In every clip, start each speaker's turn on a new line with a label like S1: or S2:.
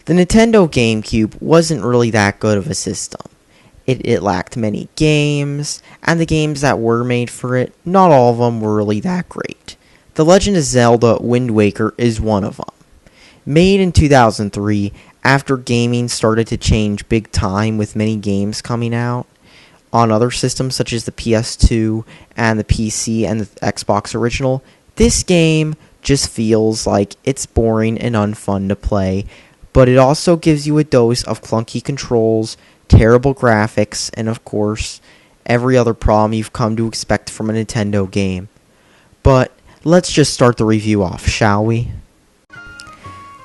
S1: The Nintendo GameCube wasn't really that good of a system. It lacked many games, and the games that were made for it, not all of them were really that great. The Legend of Zelda Wind Waker is one of them. Made in 2003, after gaming started to change big time with many games coming out on other systems such as the PS2 and the PC and the Xbox original, this game just feels like it's boring and unfun to play, but it also gives you a dose of clunky controls, terrible graphics, and of course, every other problem you've come to expect from a Nintendo game. But let's just start the review off, shall we?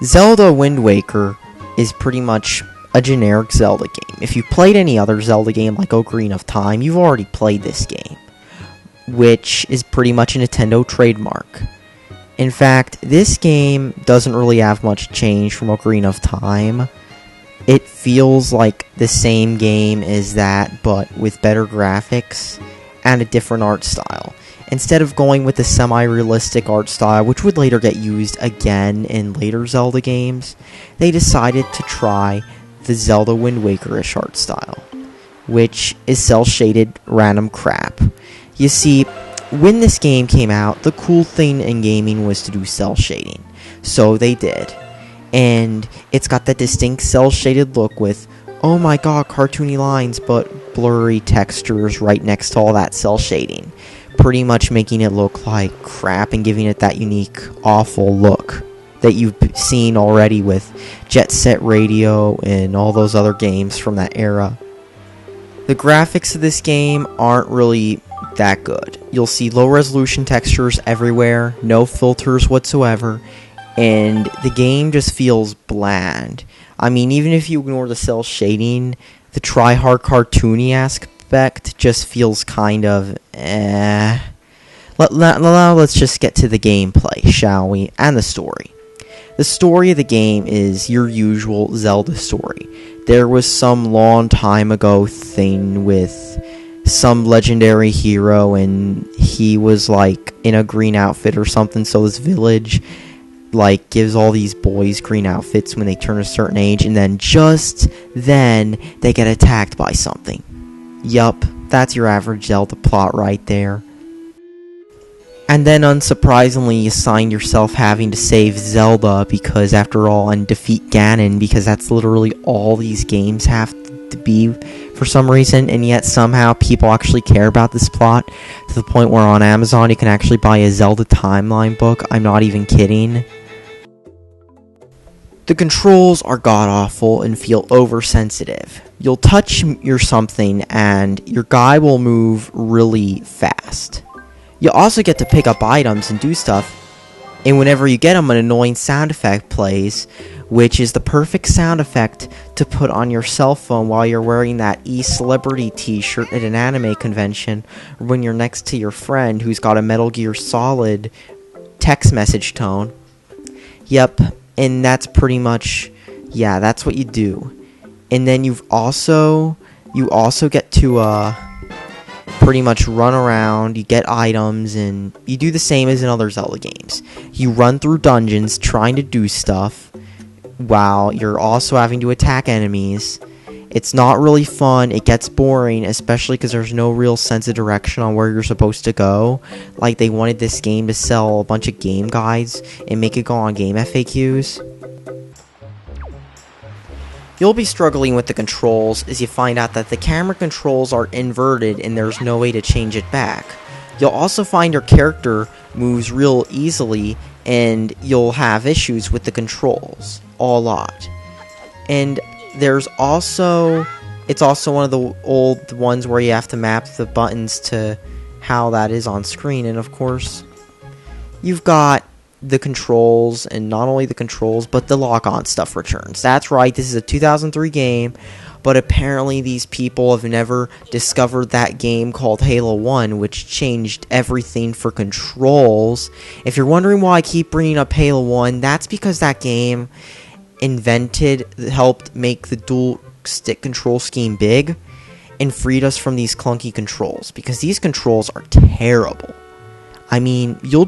S1: Zelda Wind Waker is pretty much a generic Zelda game. If you've played any other Zelda game like Ocarina of Time, you've already played this game, which is pretty much a Nintendo trademark. In fact, this game doesn't really have much change from Ocarina of Time. It feels like the same game as that, but with better graphics and a different art style. Instead of going with the semi-realistic art style, which would later get used again in later Zelda games, they decided to try the Zelda Wind Waker-ish art style, which is cel-shaded random crap. You see, when this game came out, the cool thing in gaming was to do cel shading, so they did. And it's got that distinct cel-shaded look with, oh my god, cartoony lines, but blurry textures right next to all that cel shading. Pretty much making it look like crap and giving it that unique, awful look that you've seen already with Jet Set Radio and all those other games from that era. The graphics of this game aren't really that good. You'll see low resolution textures everywhere, no filters whatsoever, and the game just feels bland. I mean, even if you ignore the cel shading, the try-hard cartoony aspect just feels kind of Now let's just get to the gameplay, shall we? And the story. The story of the game is your usual Zelda story. There was some long time ago thing with some legendary hero, and he was like in a green outfit or something, so this village like gives all these boys green outfits when they turn a certain age, and then just then they get attacked by something. Yup, that's your average Zelda plot right there. And then unsurprisingly, you find yourself having to save Zelda because after all, and defeat Ganon, because that's literally all these games have to be for some reason, and yet somehow people actually care about this plot to the point where on Amazon you can actually buy a Zelda timeline book. I'm not even kidding. The controls are god-awful and feel oversensitive. You'll touch your something and your guy will move really fast. You also get to pick up items and do stuff, and whenever you get them, an annoying sound effect plays, which is the perfect sound effect to put on your cell phone while you're wearing that e-celebrity t-shirt at an anime convention, or when you're next to your friend who's got a Metal Gear Solid text message tone. Yep, and that's pretty much, yeah, that's what you do. And then you also get to pretty much run around, you get items, and you do the same as in other Zelda games. You run through dungeons trying to do stuff while you're also having to attack enemies. It's not really fun, it gets boring, especially because there's no real sense of direction on where you're supposed to go. Like they wanted this game to sell a bunch of game guides and make it go on game FAQs. You'll be struggling with the controls as you find out that the camera controls are inverted and there's no way to change it back. You'll also find your character moves real easily and you'll have issues with the controls a lot. And it's also one of the old ones where you have to map the buttons to how that is on screen, and of course you've got the controls, and not only the controls, but the lock-on stuff returns. That's right, this is a 2003 game, but apparently these people have never discovered that game called Halo 1, which changed everything for controls. If you're wondering why I keep bringing up Halo 1, that's because that game helped make the dual stick control scheme big, and freed us from these clunky controls, because these controls are terrible. I mean, you'll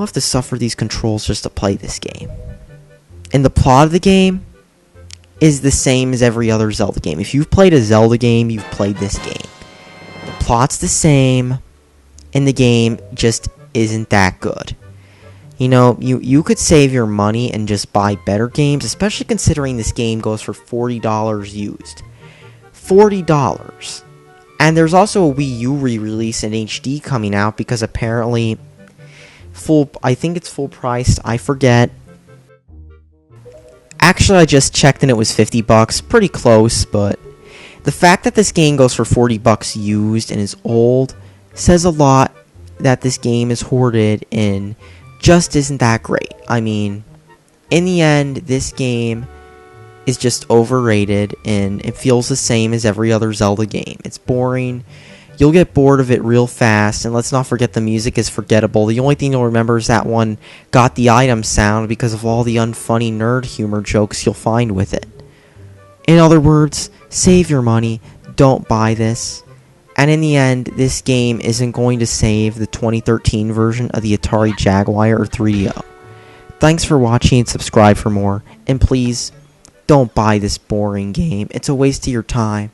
S1: have to suffer these controls just to play this game. And the plot of the game is the same as every other Zelda game. If you've played a Zelda game, you've played this game. The plot's the same, and the game just isn't that good. You know, you could save your money and just buy better games, especially considering this game goes for $40 used. $40. And there's also a Wii U re-release in HD coming out because apparently I think it's full price, I forget. Actually, I just checked and it was $50, pretty close, but the fact that this game goes for $40 used and is old says a lot that this game is hoarded and just isn't that great. I mean, in the end, this game is just overrated and it feels the same as every other Zelda game. It's boring. You'll get bored of it real fast, and let's not forget the music is forgettable. The only thing you'll remember is that one got the item sound because of all the unfunny nerd humor jokes you'll find with it. In other words, save your money, don't buy this. And in the end, this game isn't going to save the 2013 version of the Atari Jaguar or 3DO. Thanks for watching and subscribe for more. And please, don't buy this boring game. It's a waste of your time.